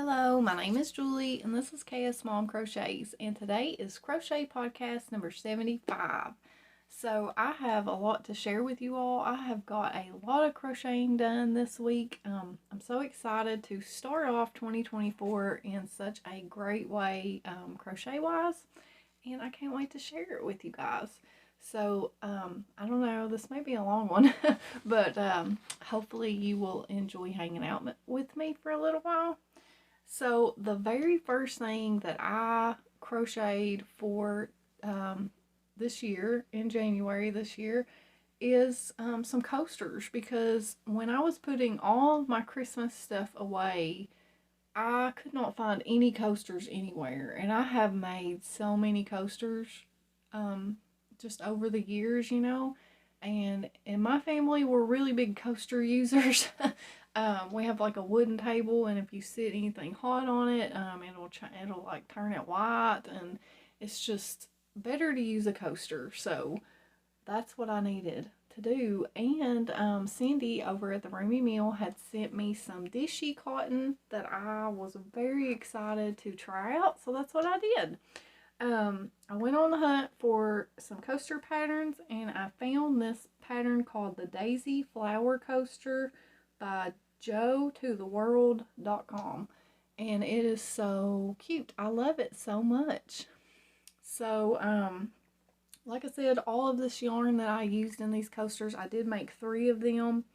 Hello, my name is Julie and this is KS Mom Crochets, and today is Crochet Podcast number 75. So I have a lot to share with you all. I have got a lot of crocheting done this week. I'm so excited to start off 2024 in such a great way crochet wise, and I can't wait to share it with you guys. So I don't know, this may be a long one, but hopefully you will enjoy hanging out with me for a little while. So the very first thing that I crocheted for this year, in January this year, is some coasters, because when I was putting all of my Christmas stuff away, I could not find any coasters anywhere, and I have made so many coasters just over the years, and in my family we're really big coaster users. We have like a wooden table, and if you sit anything hot on it, it'll like turn it white, and it's just better to use a coaster. So that's what I needed to do. And Cindy over at the Roomy Mill had sent me some dishy cotton that I was very excited to try out. So that's what I did. I went on the hunt for some coaster patterns, and I found this pattern called the Daisy Flower Coaster by joetotheworld.com, and it is so cute. I love it so much. So like I said, all of this yarn that I used in these coasters, I did make 3 of them,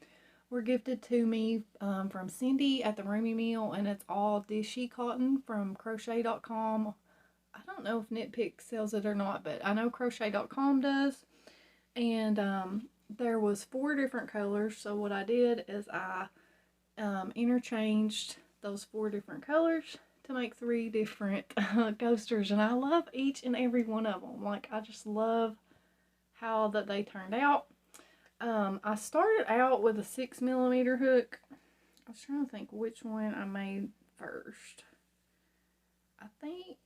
were gifted to me from Cindy at the Roomy Mill, and it's all dishy cotton from crochet.com. I don't know if Knit Pick sells it or not, but I know crochet.com does. And there was 4 different colors, so what I did is I interchanged those 4 different colors to make 3 different coasters, and I love each and every one of them. Like, I just love how that they turned out. I started out with a 6mm hook. I was trying to think which one I made first. I think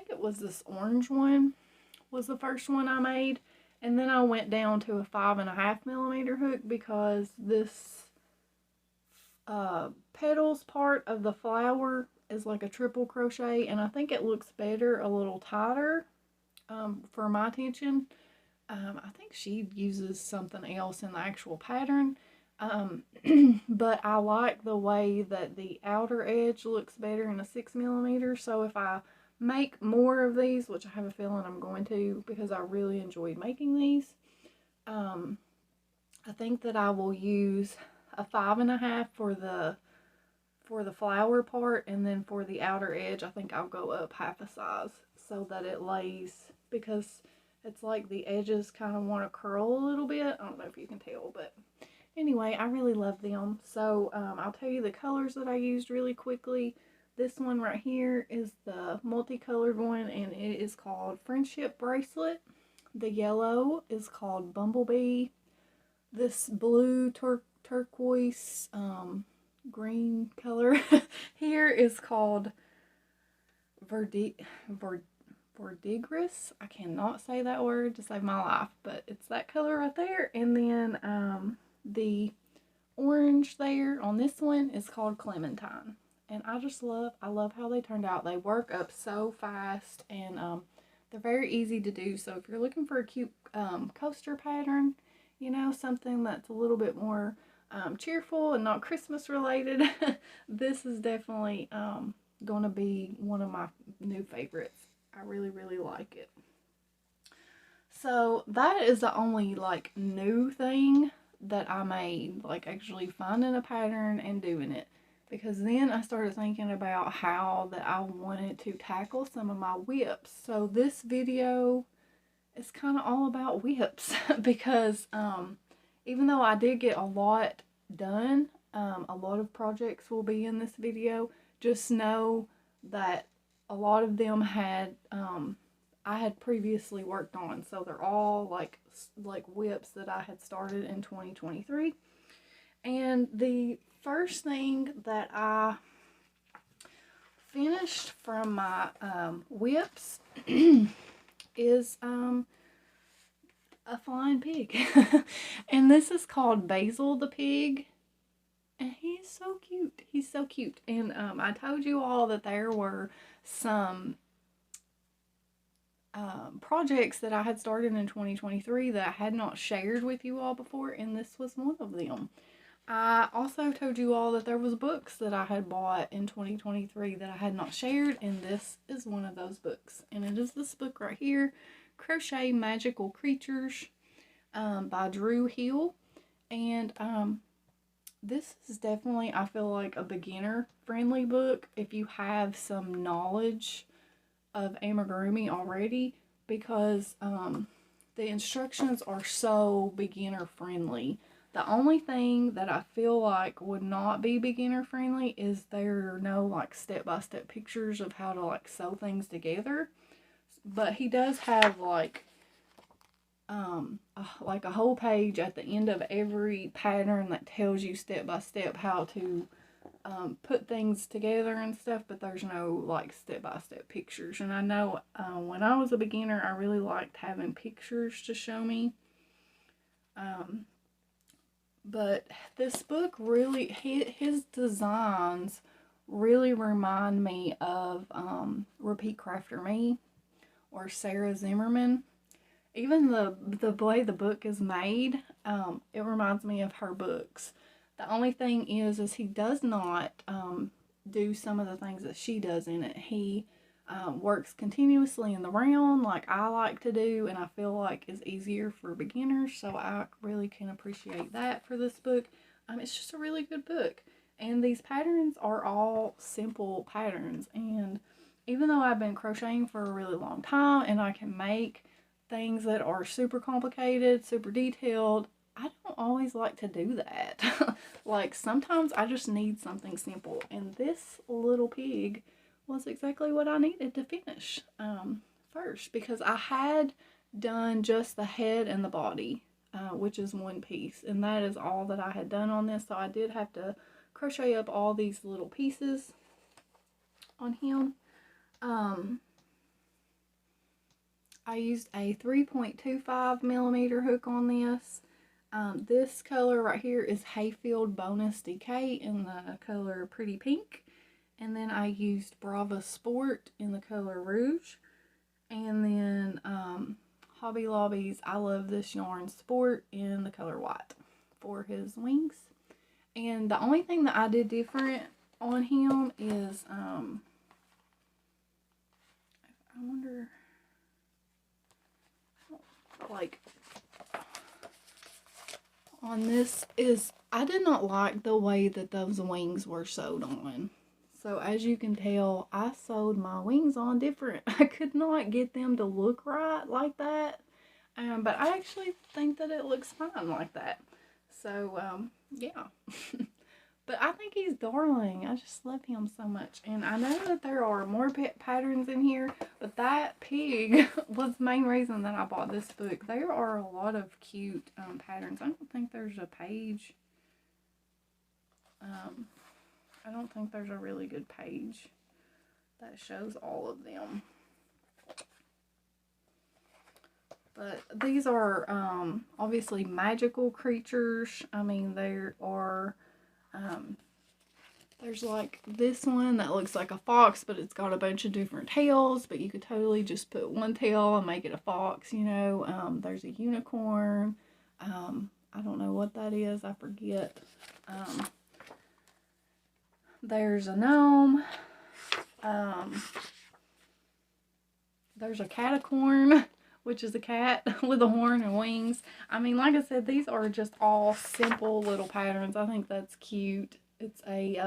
it was this orange one was the first one I made, and then I went down to a 5.5mm hook because this petals part of the flower is like a triple crochet, and I think it looks better a little tighter for my attention. I think she uses something else in the actual pattern, but I like the way that the outer edge looks better in a 6mm. So if I make more of these, which I have a feeling I'm going to, because I really enjoyed making these, I think that I will use a 5.5 for the flower part, and then for the outer edge I think I'll go up half a size so that it lays, because it's like the edges kind of want to curl a little bit. I don't know if you can tell, but anyway, I really love them. So I'll tell you the colors that I used really quickly. This one right here is the multicolored one, and it is called Friendship Bracelet. The yellow is called Bumblebee. This blue turquoise green color here is called Verdigris. I cannot say that word to save my life, but it's that color right there. And then the orange there on this one is called Clementine. And I love how they turned out. They work up so fast, and they're very easy to do. So if you're looking for a cute coaster pattern, something that's a little bit more cheerful and not Christmas related, this is definitely going to be one of my new favorites. I really, really like it. So that is the only like new thing that I made, like actually finding a pattern and doing it. Because then I started thinking about how that I wanted to tackle some of my whips. So this video is kind of all about whips because even though I did get a lot done, a lot of projects will be in this video. Just know that a lot of them had I had previously worked on, so they're all like whips that I had started in 2023. And the first thing that I finished from my whips is a flying pig. And this is called Basil the pig. And he's he's so cute. He's so cute. And I told you all that there were some projects that I had started in 2023 that I had not shared with you all before, and this was one of them. I also told you all that there was books that I had bought in 2023 that I had not shared, and this is one of those books. And it is this book right here, Crochet Magical Creatures by Drew Hill. And this is definitely, I feel like, a beginner-friendly book if you have some knowledge of amigurumi already, because the instructions are so beginner-friendly. The only thing that I feel like would not be beginner friendly is there are no like step-by-step pictures of how to like sew things together. But he does have like a whole page at the end of every pattern that tells you step-by-step how to put things together and stuff, but there's no like step-by-step pictures. And I know when I was a beginner, I really liked having pictures to show me. But this book really, his designs really remind me of Repeat Crafter Me or Sarah Zimmerman. Even the way the book is made, it reminds me of her books. The only thing is he does not do some of the things that she does in it. He works continuously in the round like I like to do, and I feel like is easier for beginners, so I really can appreciate that for this book. It's just a really good book, and these patterns are all simple patterns, and even though I've been crocheting for a really long time and I can make things that are super complicated, super detailed, I don't always like to do that. Like sometimes I just need something simple, and this little pig was exactly what I needed to finish first, because I had done just the head and the body, which is one piece, and that is all that I had done on this. So I did have to crochet up all these little pieces on him. I used a 3.25 millimeter hook on this. This color right here is Hayfield Bonus Decay in the color Pretty Pink. And then I used Brava Sport in the color Rouge. And then Hobby Lobby's I Love This Yarn Sport in the color White for his wings. And the only thing that I did different on him is, I wonder, like, on this is, I did not like the way that those wings were sewed on. So as you can tell, I sewed my wings on different. I could not get them to look right like that. But I actually think that it looks fine like that. So, yeah. But I think he's darling. I just love him so much. And I know that there are more patterns in here, but that pig was the main reason that I bought this book. There are a lot of cute patterns. I don't think there's a page. I don't think there's a really good page that shows all of them. But these are obviously magical creatures. I mean, there are, there's like this one that looks like a fox, but it's got a bunch of different tails, but you could totally just put one tail and make it a fox, you know. There's a unicorn. I don't know what that is. I forget. There's a gnome. There's a catacorn, which is a cat with a horn and wings. I mean, like I said, these are just all simple little patterns. I think that's cute. It's a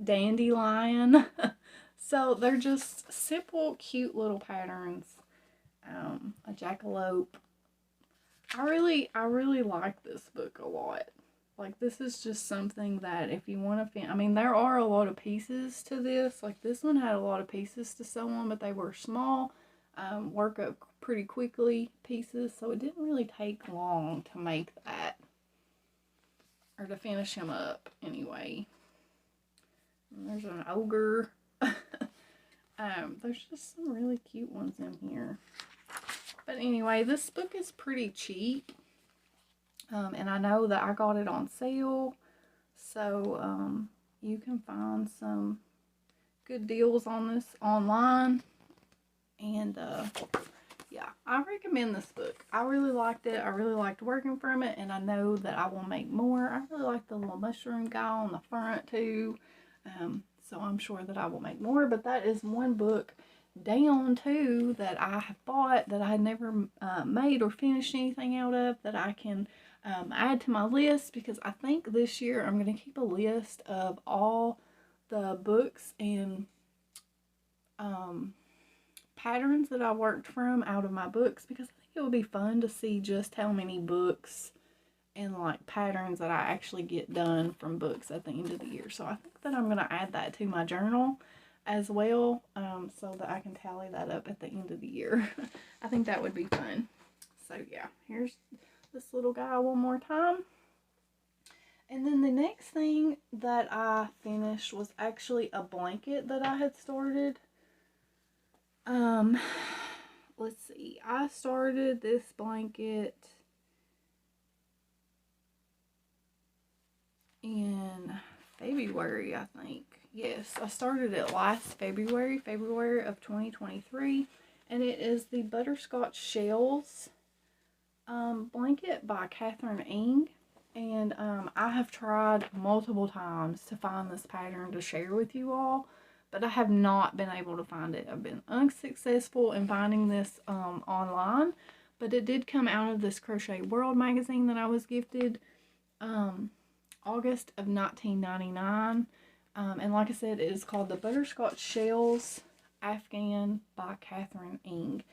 dandelion. So they're just simple, cute little patterns. A jackalope. I really like this book a lot. Like, this is just something that if you want to, I mean, there are a lot of pieces to this. Like, this one had a lot of pieces to sew on, but they were small, work up pretty quickly pieces, so it didn't really take long to make that, or to finish him up, anyway. And there's an ogre. There's just some really cute ones in here. But anyway, this book is pretty cheap. And I know that I got it on sale. So you can find some good deals on this online. And yeah, I recommend this book. I really liked it. I really liked working from it, and I know that I will make more. I really like the little mushroom guy on the front too. So I'm sure that I will make more, but that is one book down too that I have bought that I had never made or finished anything out of, that I can add to my list, because I think this year I'm going to keep a list of all the books and patterns that I worked from out of my books, because I think it would be fun to see just how many books and like patterns that I actually get done from books at the end of the year. So I think that I'm going to add that to my journal as well, so that I can tally that up at the end of the year. I think that would be fun. So yeah, here's this little guy one more time. And then the next thing that I finished was actually a blanket that I had started. Let's see, I started this blanket in February, I think. Yes, I started it last February of 2023, and it is the Butterscotch Shells blanket by Catherine Ing. And I have tried multiple times to find this pattern to share with you all, but I have not been able to find it. I've been unsuccessful in finding this online, but it did come out of this Crochet World magazine that I was gifted August of 1999. And like I said, it is called the Butterscotch Shells Afghan by Catherine Ing.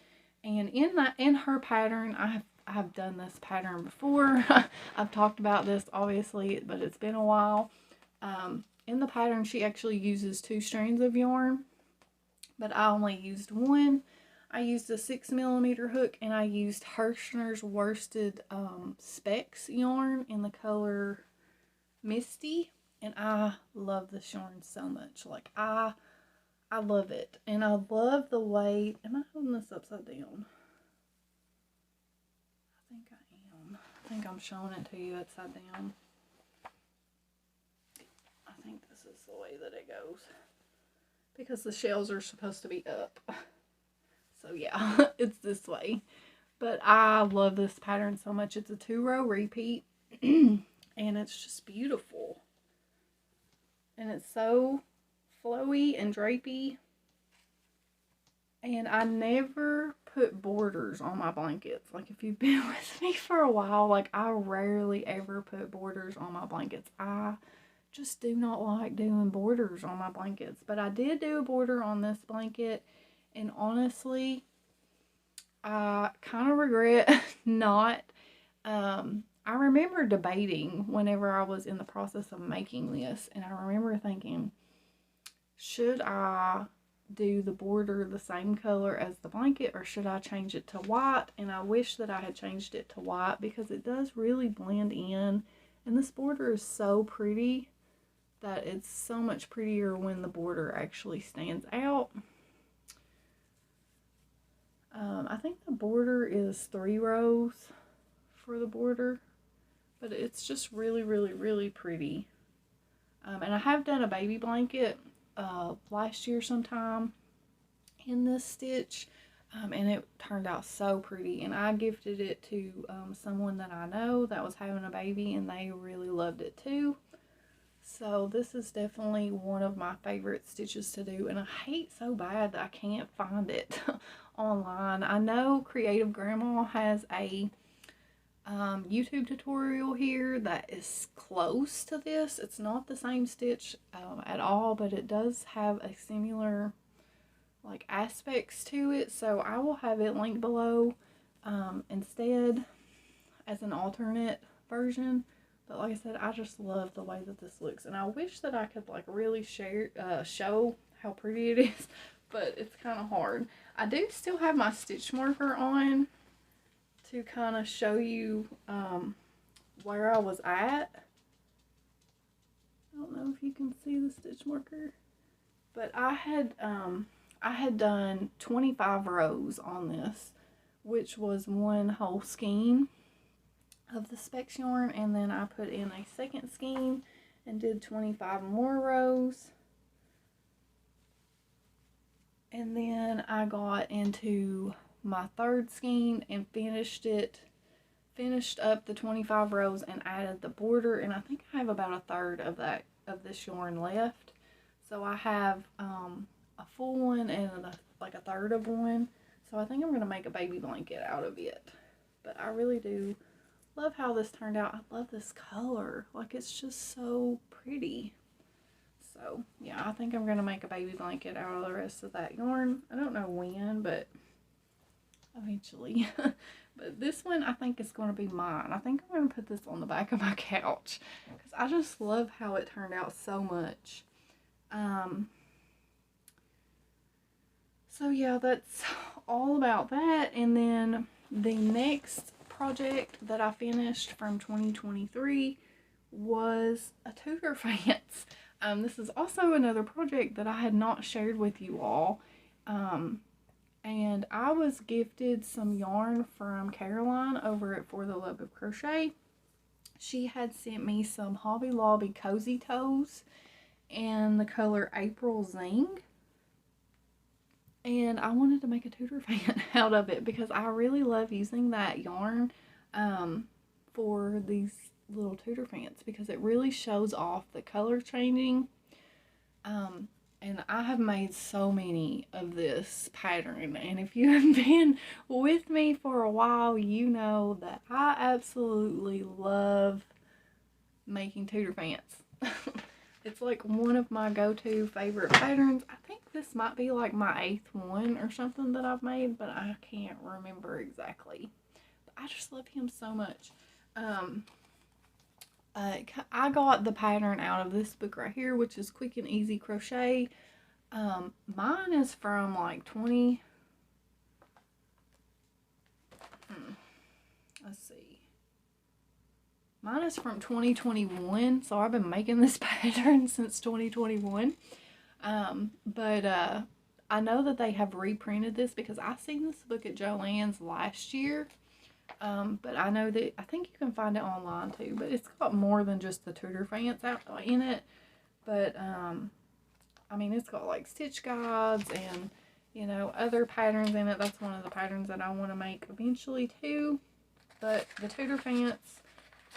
And in her pattern, I have done this pattern before. I've talked about this obviously, but it's been a while. In the pattern, she actually uses 2 strands of yarn, but I only used one. I used a 6mm hook, and I used Hirschner's worsted Specs yarn in the color Misty, and I love this yarn so much. Like, I love it, and I love the way, am I holding this upside down? I think I am. I think I'm showing it to you upside down. I think this is the way that it goes, because the shells are supposed to be up. So yeah, it's this way. But I love this pattern so much. It's a 2-row repeat, and it's just beautiful. And it's so flowy and drapey. And I never put borders on my blankets. Like, if you've been with me for a while, like, I rarely ever put borders on my blankets. I just do not like doing borders on my blankets. But I did do a border on this blanket, and honestly, I kind of regret not. I remember debating whenever I was in the process of making this, and I remember thinking, should I do the border the same color as the blanket, or should I change it to white? And I wish that I had changed it to white, because it does really blend in, and this border is so pretty that it's so much prettier when the border actually stands out. I think the border is 3 rows for the border, but it's just really, really, really pretty. And I have done a baby blanket last year sometime in this stitch, and it turned out so pretty, and I gifted it to someone that I know that was having a baby, and they really loved it too. So this is definitely one of my favorite stitches to do, and I hate so bad that I can't find it online. I know Creative Grandma has a YouTube tutorial here that is close to this. It's not the same stitch at all, but it does have a similar like aspects to it, so I will have it linked below instead as an alternate version. But like I said, I just love the way that this looks, and I wish that I could like really show how pretty it is, but it's kind of hard. I do still have my stitch marker on to kind of show you where I was at. I don't know if you can see the stitch marker, but I had done 25 rows on this, which was one whole skein of the Specs yarn, and then I put in a second skein, and did 25 more rows. And then I got into my third skein and finished up the 25 rows and added the border, and I think I have about a third of this yarn left. So I have a full one and like a third of one. So I think I'm going to make a baby blanket out of it. But I really do love how this turned out. I love this color. Like, it's just so pretty. So yeah, I think I'm going to make a baby blanket out of the rest of that yarn. I don't know when, but eventually. But this one I think is going to be mine. I think I'm going to put this on the back of my couch because I just love how it turned out so much. So yeah, that's all about that. And then the next project that I finished from 2023 was a tutor fans. This is also another project that I had not shared with you all. And I was gifted some yarn from Caroline over at For the Love of Crochet. She had sent me some Hobby Lobby Cozy Toes in the color April Zing. And I wanted to make a tutor fan out of it because I really love using that yarn for these little tutor fans because it really shows off the color changing. And I have made so many of this pattern, and if you have been with me for a while, you know that I absolutely love making tutor fans. It's like one of my go-to favorite patterns. I think this might be like my 8th one or something that I've made, but I can't remember exactly. But I just love him so much. I got the pattern out of this book right here, which is Quick and Easy Crochet. Mine is from like let's see. Mine is from 2021, so I've been making this pattern since 2021. But I know that they have reprinted this because I seen this book at Joann's last year. But I know that, I think you can find it online too, but it's got more than just the tutor fans out in it. But, I mean, it's got like stitch guides and, you know, other patterns in it. That's one of the patterns that I want to make eventually too. But the tutor fans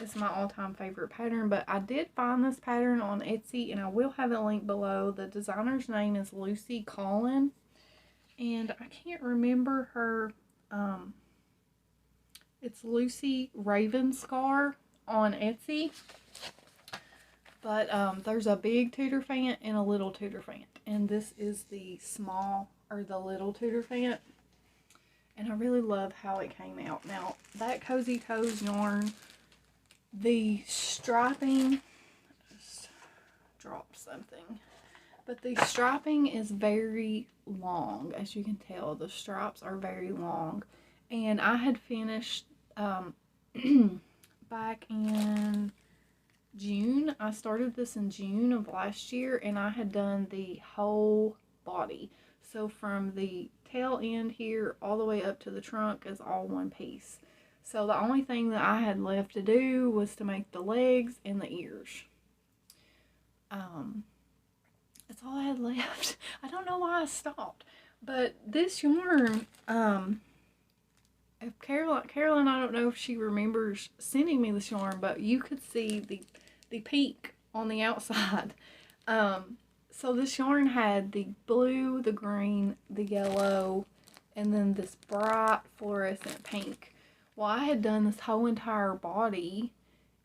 is my all-time favorite pattern. But I did find this pattern on Etsy, and I will have it linked below. The designer's name is Lucy Collin, and I can't remember her, it's Lucy Ravenscar on Etsy. But there's a big tutor fant and a little tutor fant. And this is the small, or the little tutor fant. And I really love how it came out. Now, that Cozy Toes yarn, the striping, just dropped something. But the striping is very long. As you can tell, the stripes are very long. And I had finished back in June. I started this in June of last year, and I had done the whole body. So from the tail end here all the way up to the trunk is all one piece. So the only thing that I had left to do was to make the legs and the ears. That's all I had left. I don't know why I stopped. But this yarn, Caroline, I don't know if she remembers sending me this yarn, but you could see the pink on the outside. So this yarn had the blue, the green, the yellow, and then this bright fluorescent pink. Well, I had done this whole entire body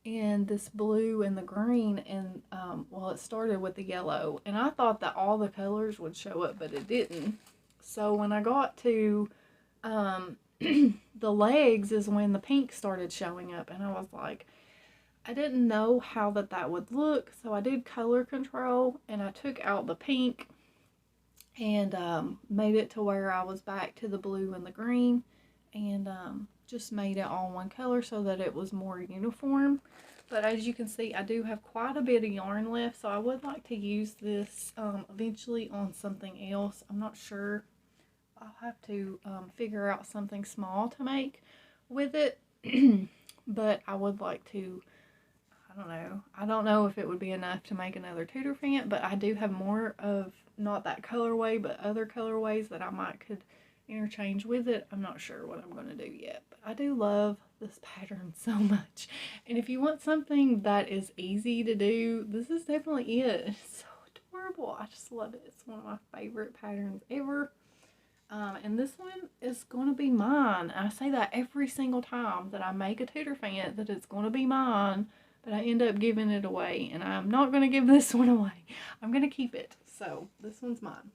in this blue and the green, and well, it started with the yellow, and I thought that all the colors would show up, but it didn't. So when I got to the legs is when the pink started showing up, and I was like, I didn't know how that would look, so I did color control, and I took out the pink and made it to where I was back to the blue and the green, and just made it all one color so that it was more uniform. But as you can see, I do have quite a bit of yarn left, so I would like to use this eventually on something else. I'm not sure. I'll have to figure out something small to make with it. But I would like to I don't know. I don't know if it would be enough to make another tutor fant, but I do have more of, not that colorway, but other colorways that I might could interchange with it. I'm not sure what I'm going to do yet, but I do love this pattern so much. And if you want something that is easy to do, this is definitely it. It's so adorable. I just love it. It's one of my favorite patterns ever. And this one is going to be mine. I say that every single time that I make a tutor fant, that it's going to be mine, but I end up giving it away, and I'm not going to give this one away. I'm going to keep it. So this one's mine.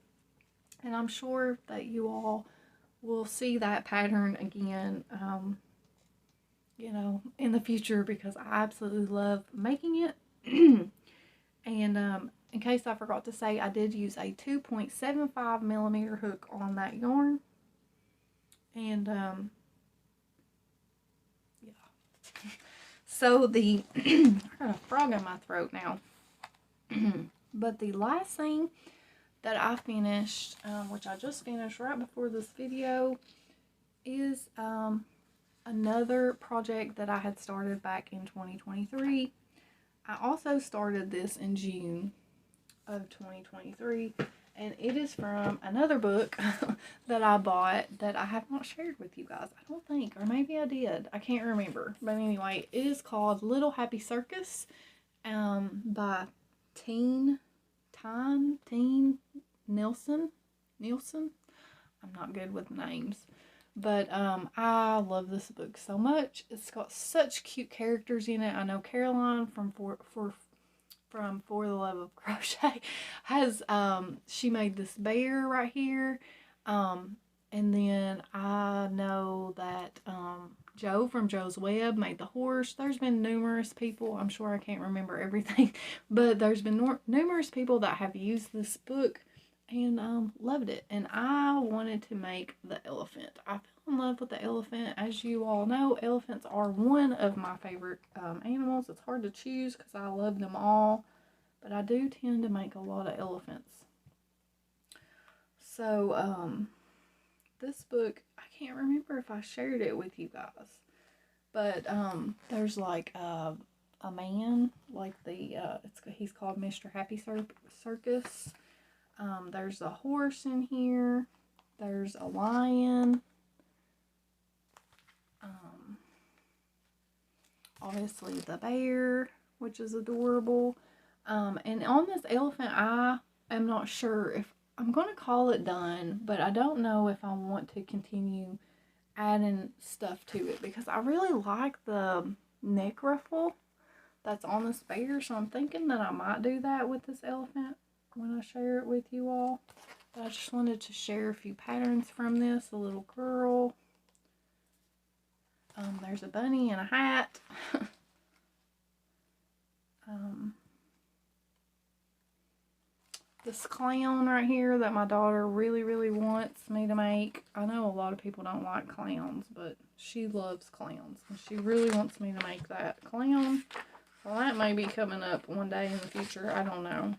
And I'm sure that you all will see that pattern again, you know, in the future, because I absolutely love making it. And in case I forgot to say, I did use a 2.75 millimeter hook on that yarn. And yeah. So I got a frog in my throat now. But the last thing that I finished, which I just finished right before this video, is another project that I had started back in 2023. I also started this in June of 2023, and it is from another book that I bought that I have not shared with you guys, I don't think, or maybe I did, I can't remember. But anyway, it is called Little Happy Circus, by Teen Nelson. I'm not good with names, but I love this book so much. It's got such cute characters in it. I know Caroline from For the Love of Crochet has she made this bear right here, and then I know that Joe from Joe's Web made the horse. There's been numerous people, I'm sure I can't remember everything, but there's been numerous people that have used this book and loved it. And I wanted to make the elephant. I fell in love with the elephant. As you all know, elephants are one of my favorite animals. It's hard to choose because I love them all, but I do tend to make a lot of elephants. So this book, I can't remember if I shared it with you guys, but there's like a man, like he's called Mr. Happy Circus. There's a horse in here. There's a lion. Obviously the bear, which is adorable. And on this elephant, I am not sure if I'm going to call it done, but I don't know if I want to continue adding stuff to it, because I really like the neck ruffle that's on this bear, so I'm thinking that I might do that with this elephant when I share it with you all. But I just wanted to share a few patterns from this. A little girl. There's a bunny and a hat. This clown right here that my daughter really, really wants me to make. I know a lot of people don't like clowns, but she loves clowns, and she really wants me to make that clown. Well, that may be coming up one day in the future. I don't know.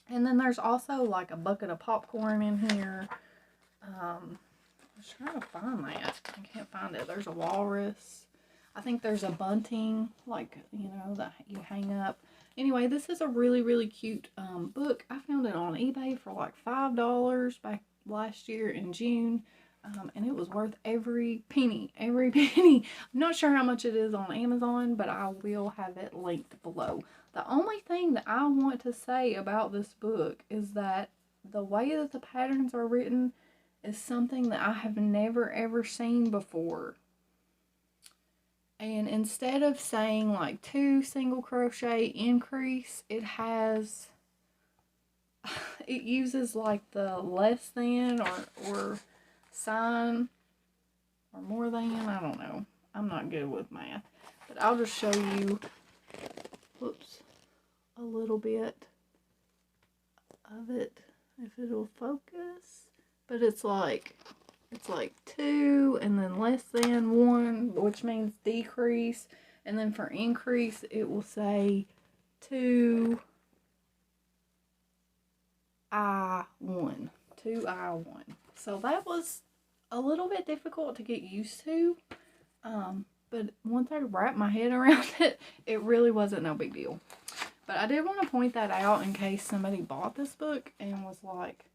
And then there's also like a bucket of popcorn in here. I was trying to find that. I can't find it. There's a walrus. I think there's a bunting, like, you know, that you hang up. Anyway, this is a really, really cute book. I found it on eBay for like $5 back last year in June. And it was worth every penny, every penny. I'm not sure how much it is on Amazon, but I will have it linked below. The only thing that I want to say about this book is that the way that the patterns are written is something that I have never ever seen before. And instead of saying like 2 single crochet increase, it uses like the less than or sign or more than, I don't know. I'm not good with math, but I'll just show you, a little bit of it if it'll focus. But it's like 2 and then less than 1, which means decrease, and then for increase it will say 2I1, 2I1. So that was a little bit difficult to get used to, but once I wrapped my head around it, it really wasn't no big deal. But I did want to point that out in case somebody bought this book and was like,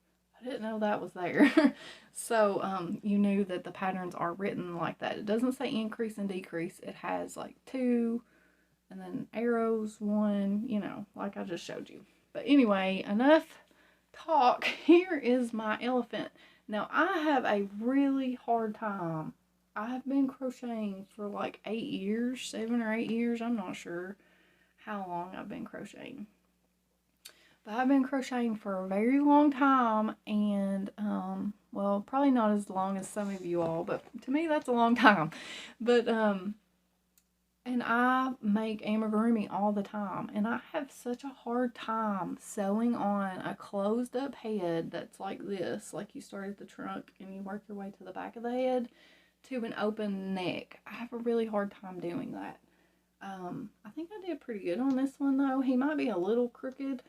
I didn't know that was there. So you knew that the patterns are written like that. It doesn't say increase and decrease. It has like 2 and then arrows, 1, you know, like I just showed you. But anyway, enough talk. Here is my elephant. Now, I have a really hard time. I have been crocheting for like 8 years, 7 or 8 years. I'm not sure how long I've been crocheting. But I've been crocheting for a very long time, and, well, probably not as long as some of you all, but to me, that's a long time. But, and I make amigurumi all the time, and I have such a hard time sewing on a closed up head that's like this, like you start at the trunk and you work your way to the back of the head to an open neck. I have a really hard time doing that. I think I did pretty good on this one though. He might be a little crooked.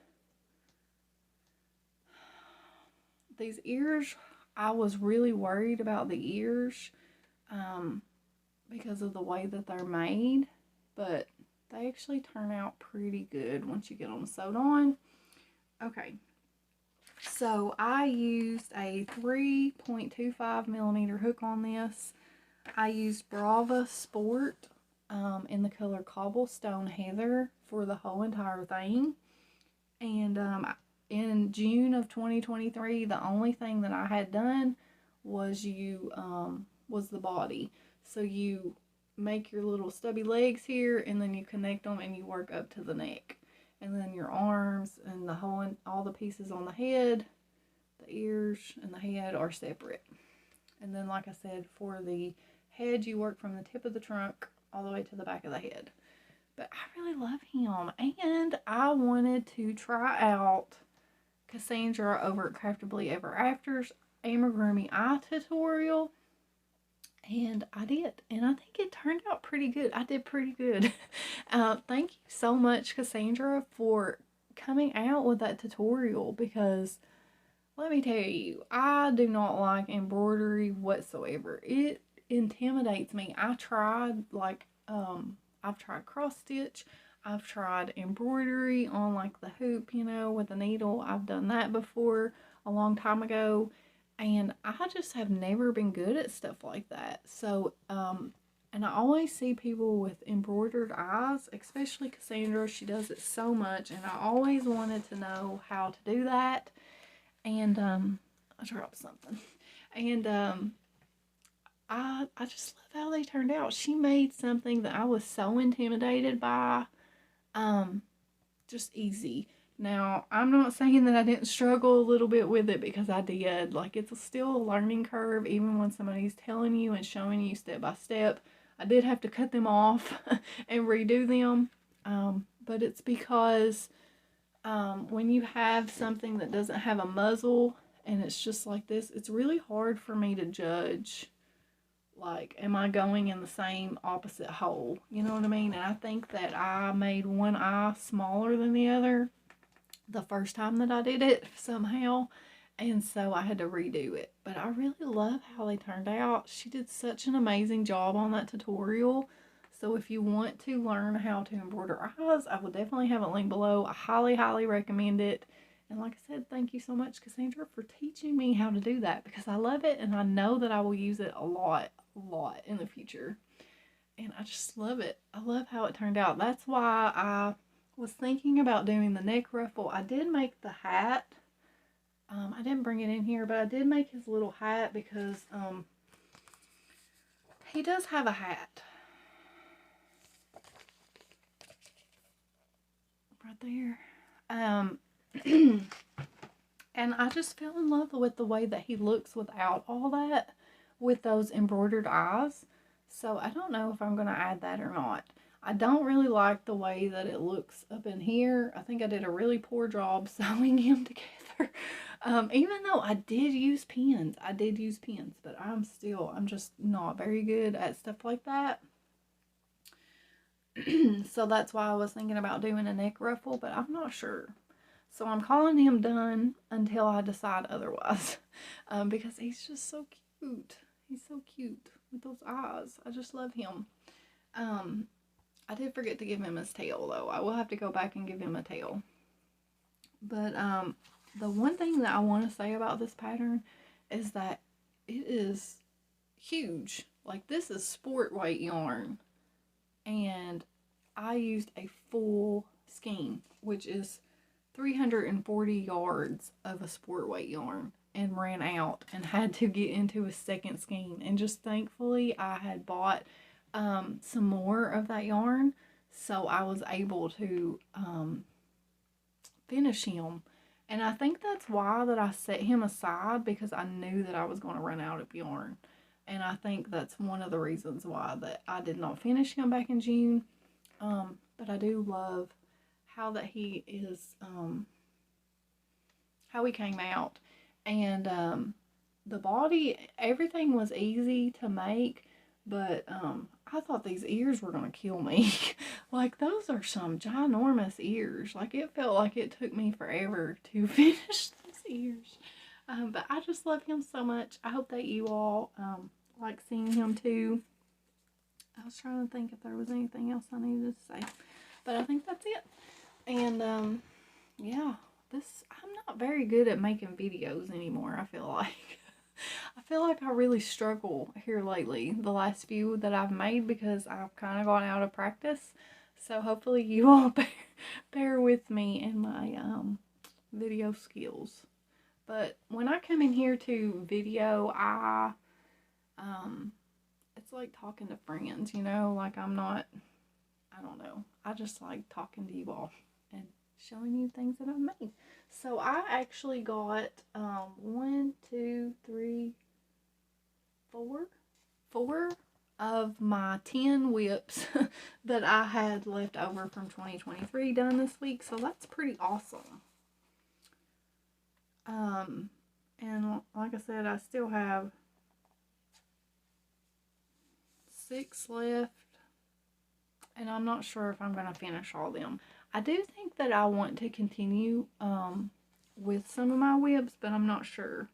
These ears, I was really worried about the ears, because of the way that they're made, but they actually turn out pretty good once you get them sewed on. Okay, so I used a 3.25 millimeter hook on this. I used Brava Sport in the color Cobblestone Heather for the whole entire thing. And in June of 2023, the only thing that I had done was was the body. So you make your little stubby legs here, and then you connect them and you work up to the neck. And then your arms and all the pieces on the head, the ears and the head are separate. And then, like I said, for the head, you work from the tip of the trunk all the way to the back of the head. But I really love him, and I wanted to try out Cassandra over at Craftably Ever After's amigurumi eye tutorial, and I did, and I think it turned out pretty good. I did pretty good. Thank you so much, Cassandra, for coming out with that tutorial, because let me tell you, I do not like embroidery whatsoever. It intimidates me. I've tried cross stitch. I've tried embroidery on like the hoop, you know, with a needle. I've done that before a long time ago, and I just have never been good at stuff like that. So, and I always see people with embroidered eyes, especially Cassandra. She does it so much, and I always wanted to know how to do that. And I dropped something. And I just love how they turned out. She made something that I was so intimidated by, just easy. Now, I'm not saying that I didn't struggle a little bit with it, because I did. Like, it's still a learning curve, even when somebody's telling you and showing you step by step. I did have to cut them off and redo them, but it's because when you have something that doesn't have a muzzle and it's just like this, it's really hard for me to judge, like, am I going in the same opposite hole? You know what I mean? And I think that I made one eye smaller than the other the first time that I did it somehow, and so I had to redo it. But I really love how they turned out. She did such an amazing job on that tutorial. So if you want to learn how to embroider eyes, I will definitely have a link below. I highly, highly recommend it. And like I said, thank you so much, Cassandra, for teaching me how to do that, because I love it, and I know that I will use it a lot in the future. And I just love it. I love how it turned out. That's why I was thinking about doing the neck ruffle. I did make the hat. I didn't bring it in here, but I did make his little hat, because he does have a hat. Right there. And I just fell in love with the way that he looks without all that, with those embroidered eyes. So I don't know if I'm going to add that or not. I don't really like the way that it looks up in here. I think I did a really poor job sewing him together. Even though I did use pins. But I'm just not very good at stuff like that. So that's why I was thinking about doing a neck ruffle, but I'm not sure. So I'm calling him done until I decide otherwise, because he's just so cute. He's so cute with those eyes. I just love him. I did forget to give him his tail though. I will have to go back and give him a tail. But the one thing that I want to say about this pattern is that it is huge. Like, this is sport weight yarn, and I used a full skein, which is 340 yards of a sport weight yarn, and ran out and had to get into a second skein. And just thankfully I had bought some more of that yarn, so I was able to finish him. And I think that's why that I set him aside, because I knew that I was going to run out of yarn. And I think that's one of the reasons why that I did not finish him back in June. But I do love how that he is, how he came out. And the body, everything was easy to make, but I thought these ears were going to kill me. Like, those are some ginormous ears. Like, it felt like it took me forever to finish those ears. But I just love him so much. I hope that you all like seeing him too. I was trying to think if there was anything else I needed to say, but I think that's it. And yeah, I'm not very good at making videos anymore, I feel like. I feel like I really struggle here lately, the last few that I've made, because I've kind of gone out of practice. So hopefully you all bear with me in my video skills. But when I come in here to video, it's like talking to friends, you know, like I don't know. I just like talking to you all and showing you things that I've made. So I actually got 4 of my 10 whips that I had left over from 2023 done this week. So that's pretty awesome. And like I said, I still have 6 left, and I'm not sure if I'm going to finish all them. I do think that I want to continue with some of my whips, but I'm not sure.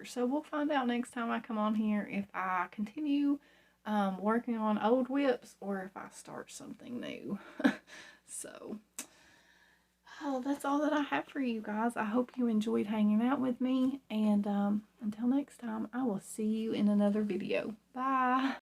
So we'll find out next time I come on here if I continue working on old whips or if I start something new. So that's all that I have for you guys. I hope you enjoyed hanging out with me, and until next time, I will see you in another video. Bye!